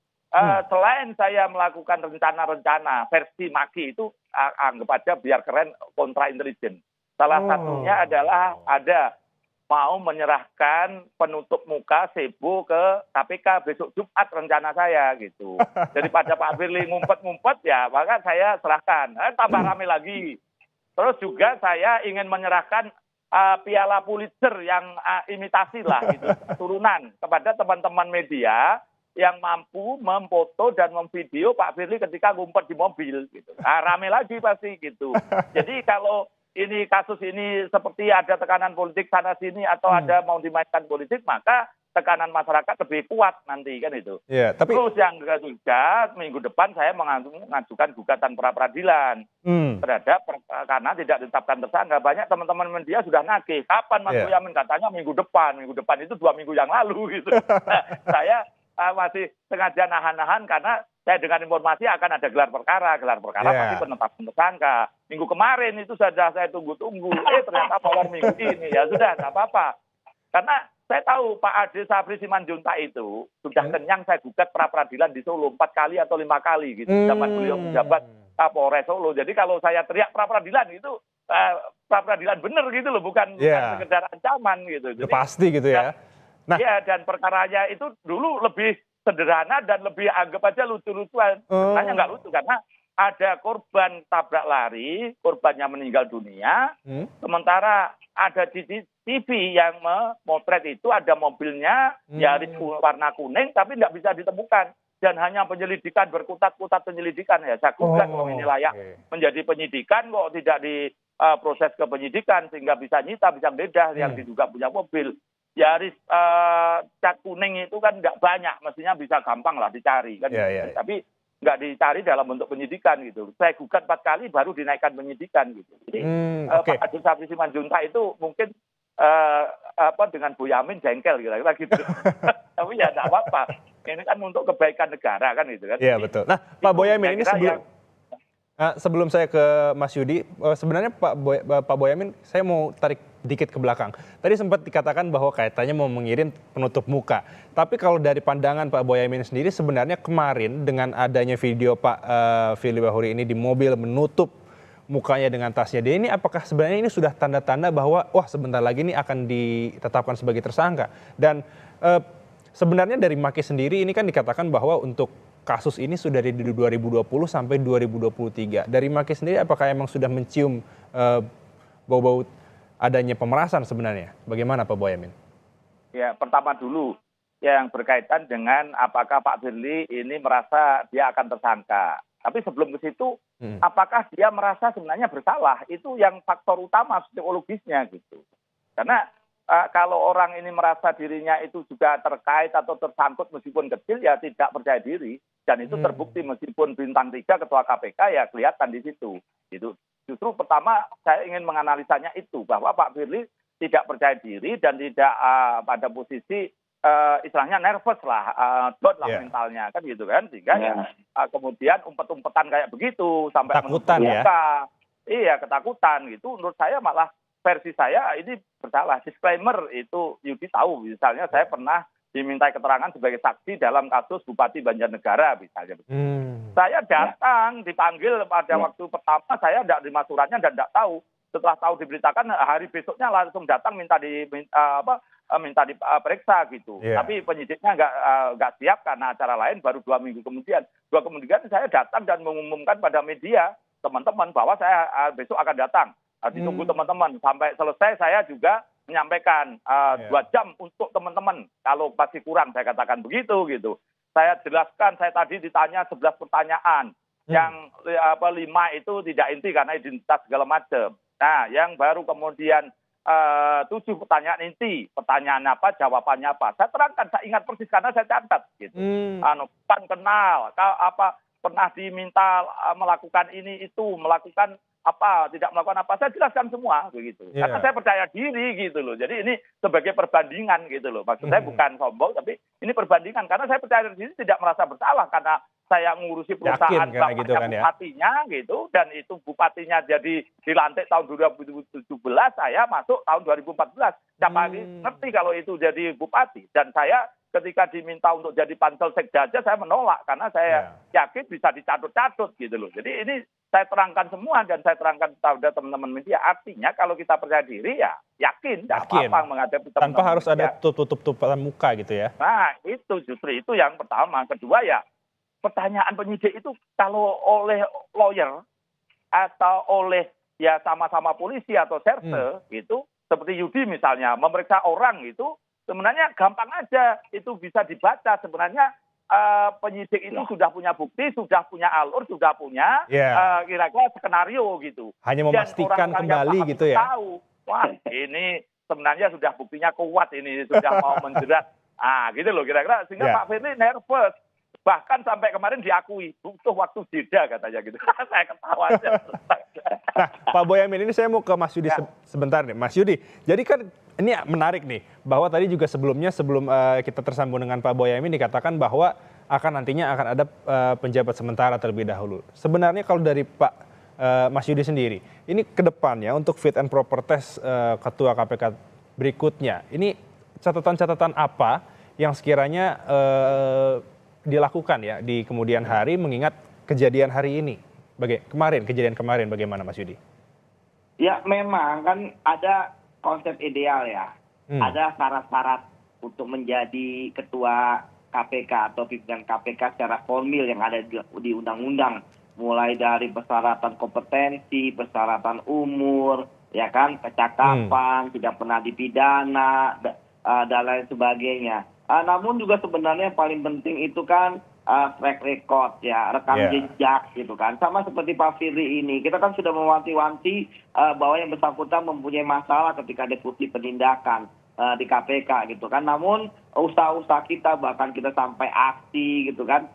Selain saya melakukan rencana-rencana versi Maki itu anggap aja biar keren kontra intelijen. Salah satunya adalah ada mau menyerahkan penutup muka Sebo ke KPK besok Jumat rencana saya gitu. Daripada Pak Firly ngumpet-ngumpet ya, maka saya serahkan. Tambah rame lagi. Terus juga saya ingin menyerahkan piala Pulitzer yang imitasi lah gitu, turunan kepada teman-teman media yang mampu memfoto dan memvideo Pak Firly ketika ngumpet di mobil gitu. Rame lagi pasti gitu. Jadi kalau ini kasus ini seperti ada tekanan politik sana sini atau ada mau dimainkan politik, maka tekanan masyarakat lebih kuat nanti kan itu. Terus yang ketiga, minggu depan saya mengajukan gugatan pra peradilan terhadap karena tidak ditetapkan tersangka. Banyak teman-teman media sudah nagih, kapan Mas Boyamin, katanya minggu depan itu 2 minggu yang lalu gitu. Nah, saya masih sengaja nahan-nahan karena saya dengan informasi akan ada gelar perkara pasti penetapan tersangka. Minggu kemarin itu sudah saya tunggu-tunggu, ternyata molor minggu ini, ya sudah, nggak apa-apa. Karena saya tahu Pak Ade Sabri Simanjuntak itu sudah kenyang saya gugat pra-peradilan di Solo 4 kali atau 5 kali gitu, zaman beliau menjabat Kapolres Solo. Jadi kalau saya teriak pra-peradilan itu pra-peradilan bener gitu loh, bukan sekedar ancaman gitu. Jadi, pasti gitu ya. Iya, dan perkaranya itu dulu lebih sederhana dan lebih anggap aja lucu-lucuan. Sebenarnya nggak lucu karena ada korban tabrak lari, korbannya meninggal dunia, sementara ada CCTV yang memotret itu ada mobilnya Yaris warna kuning tapi nggak bisa ditemukan. Dan hanya penyelidikan, berkutat-kutat penyelidikan. Ya saya gugat kalau ini layak menjadi penyidikan kok tidak diproses ke penyidikan sehingga bisa nyita, bisa geledah yang diduga punya mobil. Yaris cat kuning itu kan nggak banyak, mestinya bisa gampang lah dicari kan. Tapi nggak dicari dalam bentuk penyidikan gitu. Saya gugat 4 kali baru dinaikkan penyidikan gitu. Jadi Pak Ade Sabri Simanjuntak itu mungkin dengan Boyamin jengkel kira-kira gitu. Tapi ya nggak apa-apa. Ini kan untuk kebaikan negara kan gitu kan. Iya betul. Nah Pak Boyamin ini sebelum saya ke Mas Yudi, sebenarnya Pak Boyamin saya mau tarik dikit ke belakang. Tadi sempat dikatakan bahwa kaitannya mau mengirim penutup muka. Tapi kalau dari pandangan Pak Boyamin sendiri sebenarnya kemarin dengan adanya video Pak Firly Bahuri ini di mobil menutup mukanya dengan tasnya dia ini, apakah sebenarnya ini sudah tanda-tanda bahwa wah sebentar lagi ini akan ditetapkan sebagai tersangka? Dan sebenarnya dari Maki sendiri ini kan dikatakan bahwa untuk kasus ini sudah dari 2020 sampai 2023. Dari Maki sendiri apakah emang sudah mencium bau-bau adanya pemerasan sebenarnya? Bagaimana Pak Boyamin? Ya, pertama dulu yang berkaitan dengan apakah Pak Firly ini merasa dia akan tersangka. Tapi sebelum ke situ, apakah dia merasa sebenarnya bersalah? Itu yang faktor utama psikologisnya gitu. Karena kalau orang ini merasa dirinya itu juga terkait atau tersangkut meskipun kecil ya tidak percaya diri. Dan itu terbukti meskipun bintang 3 ketua KPK ya kelihatan di situ. Gitu. Justru pertama saya ingin menganalisanya itu bahwa Pak Firly tidak percaya diri dan tidak pada posisi istilahnya nervous lah, down lah mentalnya kan gitu kan, sehingga kemudian umpet-umpetan kayak begitu sampai ketakutan ya. Iya ketakutan gitu. Menurut saya malah versi saya ini bersalah. Disclaimer itu Yudi tahu misalnya saya pernah dimintai keterangan sebagai saksi dalam kasus Bupati Banjarnegara misalnya. Saya datang dipanggil pada waktu pertama saya tidak terima suratnya dan tidak tahu. Setelah tahu diberitakan hari besoknya langsung datang minta diperiksa gitu. Tapi penyidiknya nggak siap karena acara lain baru 2 minggu kemudian. 2 kemudian saya datang dan mengumumkan pada media teman-teman bahwa saya besok akan datang. Ditunggu teman-teman sampai selesai saya juga menyampaikan 2 jam untuk teman-teman. Kalau masih kurang saya katakan begitu gitu. Saya jelaskan, saya tadi ditanya 11 pertanyaan. Yang 5 itu tidak inti karena identitas segala macam. Nah, yang baru kemudian 7 pertanyaan inti. Pertanyaan apa, jawabannya apa. Saya terangkan, saya ingat persis karena saya catat gitu. Pan kenal, pernah diminta melakukan ini itu, melakukan apa, tidak melakukan apa, saya jelaskan semua begitu. Karena saya percaya diri gitu loh. Jadi ini sebagai perbandingan gitu loh. Maksud saya bukan sombong, tapi ini perbandingan karena saya percaya diri tidak merasa bersalah karena saya ngurusi perusahaan gitu kan, bupatinya gitu, dan itu bupatinya jadi dilantik tahun 2017, saya masuk tahun 2014. Siapa ngerti kalau itu jadi bupati? Dan saya ketika diminta untuk jadi pansel sekda aja saya menolak karena saya yakin bisa dicatut-catut gitu loh. Jadi ini saya terangkan semua dan saya terangkan kepada teman-teman media. Artinya kalau kita percaya diri ya yakin, tidak apa-apa menghadapi teman-teman. Tanpa harus ada tutup-tutupan muka gitu ya. Nah itu justru itu yang pertama. Kedua ya pertanyaan penyidik itu kalau oleh lawyer atau oleh ya sama-sama polisi atau serse gitu, seperti Yudi misalnya memeriksa orang itu sebenarnya gampang aja, itu bisa dibaca sebenarnya penyidik itu sudah punya bukti, sudah punya alur, sudah punya kira-kira skenario gitu. Hanya memastikan kembali gitu ya. Tahu, wah ini sebenarnya sudah buktinya kuat ini, sudah mau menjerat. Gitu loh kira-kira sehingga Pak Firly nervous. Bahkan sampai kemarin diakui butuh waktu jeda katanya gitu. Saya ketawa aja. Nah, Pak Boyamin ini saya mau ke Mas Yudi sebentar nih. Mas Yudi, jadi kan ini menarik nih bahwa tadi juga sebelum kita tersambung dengan Pak Boyamin dikatakan bahwa akan nantinya akan ada penjabat sementara terlebih dahulu. Sebenarnya kalau dari Pak Mas Yudi sendiri, ini ke depannya untuk fit and proper test Ketua KPK berikutnya, ini catatan-catatan apa yang sekiranya dilakukan ya di kemudian hari mengingat kejadian hari ini? Kejadian kemarin bagaimana Mas Yudi? Ya memang kan ada konsep ideal ya. Ada syarat-syarat untuk menjadi ketua KPK atau pimpinan KPK secara formil yang ada di undang-undang. Mulai dari persyaratan kompetensi, persyaratan umur, ya kan, kecakapan, tidak pernah dipidana, dan lain sebagainya. Namun juga sebenarnya yang paling penting itu kan track record ya, rekam jejak gitu kan. Sama seperti Pak Firly ini, kita kan sudah mewanti-wanti bahwa yang bersangkutan mempunyai masalah ketika deputi penindakan di KPK gitu kan. Namun usaha-usaha kita bahkan kita sampai aksi gitu kan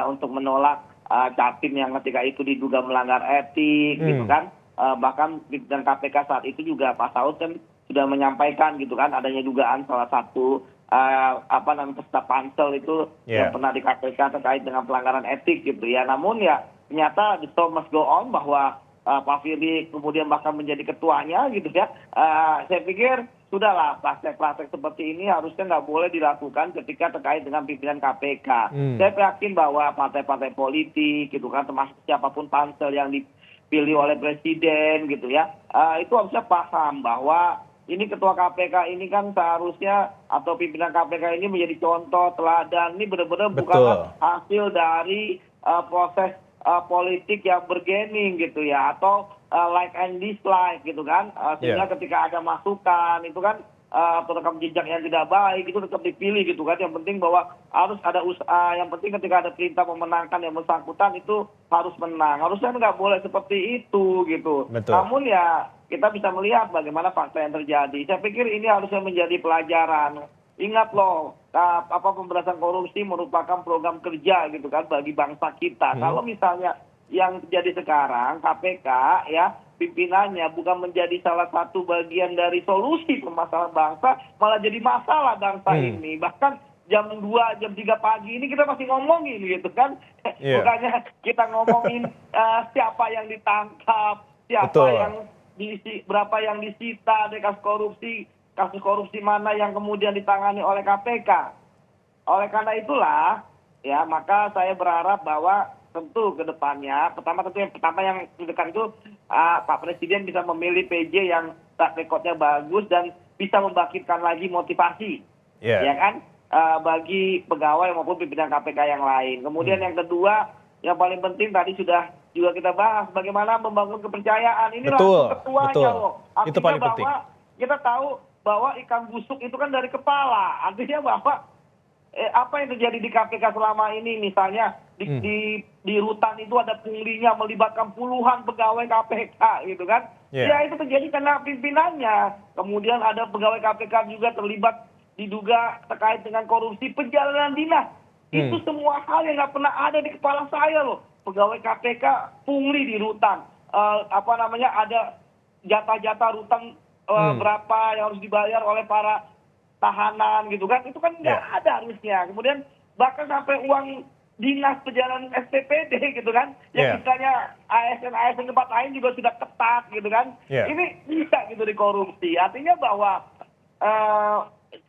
untuk menolak capim yang ketika itu diduga melanggar etik gitu kan. Bahkan pimpinan KPK saat itu juga Pak Saud kan sudah menyampaikan gitu kan adanya dugaan salah satu peserta pansel itu yang pernah di KPK terkait dengan pelanggaran etik gitu ya. Namun ya ternyata the show must go on bahwa Pak Firly kemudian bahkan menjadi ketuanya gitu ya. Saya pikir sudahlah praktek-praktek seperti ini harusnya nggak boleh dilakukan ketika terkait dengan pimpinan KPK. Saya yakin bahwa partai-partai politik gitu kan termasuk siapapun pansel yang dipilih oleh presiden gitu ya, itu harusnya paham bahwa ini ketua KPK ini kan seharusnya atau pimpinan KPK ini menjadi contoh teladan. Ini benar-benar bukan hasil dari proses politik yang bergening gitu ya, atau like and dislike gitu kan. Sehingga ketika ada masukan itu kan rekam jejak yang tidak baik itu tetap dipilih gitu kan. Yang penting bahwa harus ada usaha, yang penting ketika ada perintah memenangkan yang bersangkutan itu harus menang. Harusnya nggak boleh seperti itu gitu. Namun ya kita bisa melihat bagaimana fakta yang terjadi. Saya pikir ini harusnya menjadi pelajaran. Ingat loh, pemberantasan korupsi merupakan program kerja gitu kan bagi bangsa kita. Kalau misalnya yang terjadi sekarang KPK ya pimpinannya bukan menjadi salah satu bagian dari solusi permasalahan bangsa, malah jadi masalah bangsa ini. Bahkan jam 2, jam 3 pagi ini kita masih ngomongin gitu kan. Bukannya kita ngomongin siapa yang ditangkap, siapa yang berapa yang disita dari kasus korupsi mana yang kemudian ditangani oleh KPK. Oleh karena itulah ya maka saya berharap bahwa tentu ke depannya pertama yang terdekat itu Pak Presiden bisa memilih PJ yang track record-nya bagus dan bisa membangkitkan lagi motivasi ya kan bagi pegawai maupun pimpinan KPK yang lain. Kemudian yang kedua yang paling penting tadi sudah juga kita bahas bagaimana membangun kepercayaan. Ini langsung ketuanya loh. Artinya itu paling penting. Kita tahu bahwa ikan busuk itu kan dari kepala. Artinya bahwa apa yang terjadi di KPK selama ini misalnya di rutan itu ada punglinya melibatkan puluhan pegawai KPK gitu kan. Ya itu terjadi karena pimpinannya. Kemudian ada pegawai KPK juga terlibat diduga terkait dengan korupsi perjalanan dinas. Itu semua hal yang nggak pernah ada di kepala saya loh. Pegawai KPK pungli di rutan, ada jatah-jatah rutan berapa yang harus dibayar oleh para tahanan gitu kan, itu kan nggak ada harusnya. Kemudian bahkan sampai uang dinas perjalanan SPPD gitu kan, yang misalnya ASN tempat lain juga sudah ketat gitu kan, ini bisa gitu dikorupsi. Artinya bahwa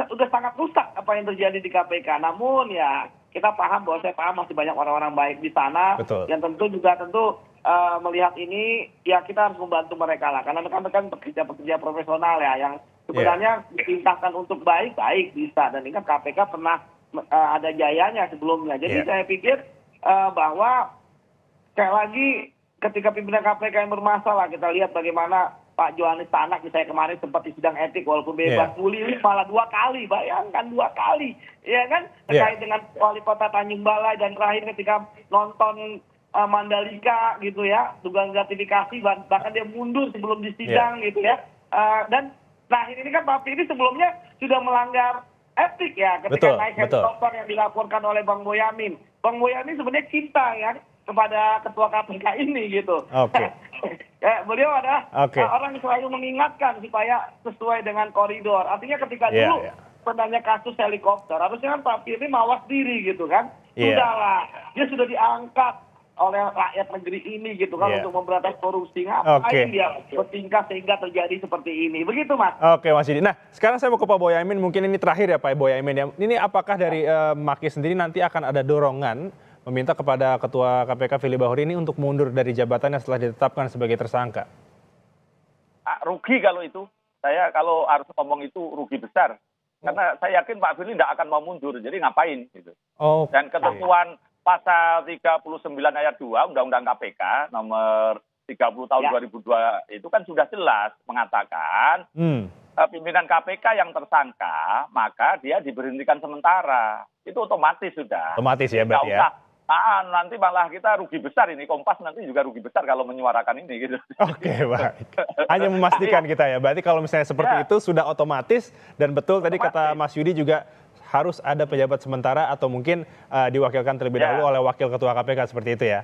sudah sangat rusak apa yang terjadi di KPK. Namun ya kita paham bahwa saya paham masih banyak orang-orang baik di sana yang tentu melihat ini ya kita harus membantu mereka lah, karena mereka kan pekerja profesional ya yang sebenarnya diperintahkan untuk baik bisa, dan ingat KPK pernah ada jayanya sebelumnya. Jadi saya pikir bahwa sekali lagi ketika pimpinan KPK yang bermasalah, kita lihat bagaimana Pak Johanis Tanak misalnya kemarin sempat di sidang etik walaupun bebas, Bu Lili malah 2 kali, bayangkan 2 kali, ya kan, terkait dengan wali kota Tanjung Balai, dan terakhir ketika nonton Mandalika gitu ya, dugaan gratifikasi, bahkan dia mundur sebelum disidang gitu ya. Dan terakhir ini kan Pak Firly sebelumnya sudah melanggar etik ya ketika naik helikopter yang dilaporkan oleh Bang Boyamin. Bang Boyamin sebenarnya cinta ya kepada ketua KPK ini gitu. Beliau adalah orang yang selalu mengingatkan supaya sesuai dengan koridor. Artinya ketika dulu sebenarnya kasus helikopter, harusnya kan Pak Firly mawas diri gitu kan. Iya. Sudahlah, dia sudah diangkat oleh rakyat negeri ini gitu kan Iya. untuk memberantas korupsi. Ngapain Oke. dia bertingkah sehingga terjadi seperti ini? Begitu, Mas. Oke, Mas Yudi. Nah, sekarang saya mau ke Pak Boyamin. Mungkin ini terakhir ya Pak Boyamin ya. Ini apakah dari Maki sendiri nanti akan ada dorongan meminta kepada Ketua KPK Firly Bahuri ini untuk mundur dari jabatannya setelah ditetapkan sebagai tersangka? Rugi kalau itu. Saya kalau harus ngomong itu rugi besar. Karena saya yakin Pak Firly tidak akan mau mundur. Jadi ngapain gitu. Oke. Dan ketentuan pasal 39 ayat 2 Undang-Undang KPK nomor 30 tahun 2002 itu kan sudah jelas mengatakan pimpinan KPK yang tersangka maka dia diberhentikan sementara. Itu otomatis sudah. Otomatis ya berarti Nggak ya. usah. Nanti malah kita rugi besar ini. Kompas nanti juga rugi besar kalau menyuarakan ini gitu. Oke, baik. Hanya memastikan kita ya. Berarti kalau misalnya seperti itu sudah otomatis dan betul tadi kata Mas Yudi juga harus ada pejabat sementara atau mungkin diwakilkan terlebih dahulu oleh wakil ketua KPK seperti itu ya.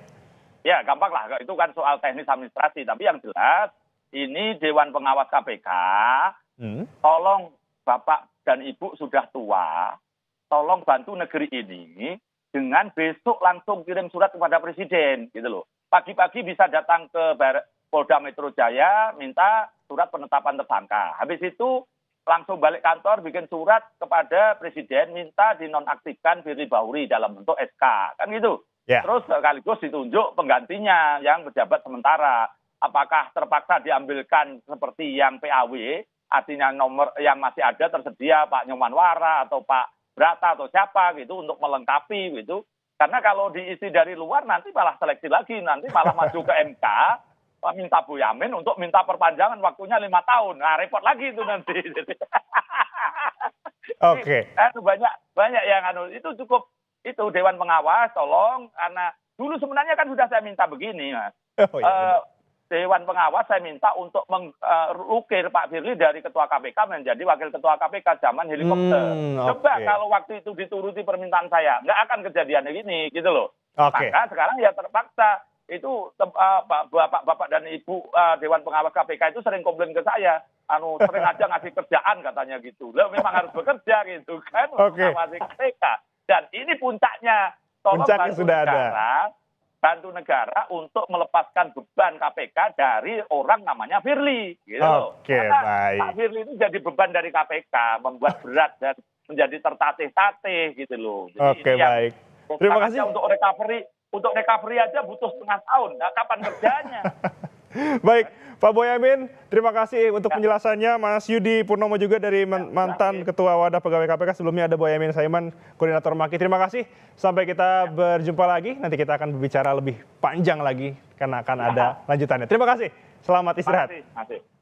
Ya, gampang lah. Itu kan soal teknis administrasi. Tapi yang jelas ini Dewan Pengawas KPK, tolong Bapak dan Ibu sudah tua, tolong bantu negeri ini dengan besok langsung kirim surat kepada Presiden gitu loh. Pagi-pagi bisa datang ke Polda Metro Jaya minta surat penetapan tersangka. Habis itu langsung balik kantor bikin surat kepada Presiden minta dinonaktifkan Firly Bahuri dalam bentuk SK. Kan gitu. Ya. Terus sekaligus ditunjuk penggantinya yang pejabat sementara. Apakah terpaksa diambilkan seperti yang PAW, artinya nomor yang masih ada tersedia Pak Nyoman Wara atau Pak Brata atau siapa gitu untuk melengkapi gitu. Karena kalau diisi dari luar nanti malah seleksi lagi, nanti malah maju ke MK, minta Boyamin untuk minta perpanjangan waktunya 5 tahun. Nah, repot lagi itu nanti. Oke. Banyak yang itu cukup itu Dewan Pengawas tolong karena dulu sebenarnya kan sudah saya minta begini, Mas. Oh, iya, Dewan Pengawas saya minta untuk mengukir Pak Firly dari Ketua KPK menjadi Wakil Ketua KPK zaman helikopter. Coba kalau waktu itu dituruti permintaan saya, nggak akan kejadian ini, gitu loh. Maka sekarang ya terpaksa itu Bapak dan Ibu Dewan Pengawas KPK itu sering komplain ke saya, sering aja ngasih kerjaan katanya gitu. Loh, memang harus bekerja gitu kan, mengawasi KPK. Dan ini puncaknya, tolong bantu negara untuk melepaskan beban KPK dari orang namanya Firly. Gitu. Baik. Pak Firly itu jadi beban dari KPK, membuat berat dan menjadi tertatih-tatih gitu loh. Jadi baik. Terima kasih. Untuk recovery aja butuh setengah tahun. Nah, kapan kerjanya? Baik, Pak Boyamin, terima kasih untuk penjelasannya. Mas Yudi Purnomo juga dari mantan Ketua Wadah Pegawai KPK. Sebelumnya ada Boyamin Saiman, Koordinator Maki. Terima kasih. Sampai kita berjumpa lagi. Nanti kita akan berbicara lebih panjang lagi karena akan ada lanjutannya. Terima kasih. Selamat istirahat. Terima kasih.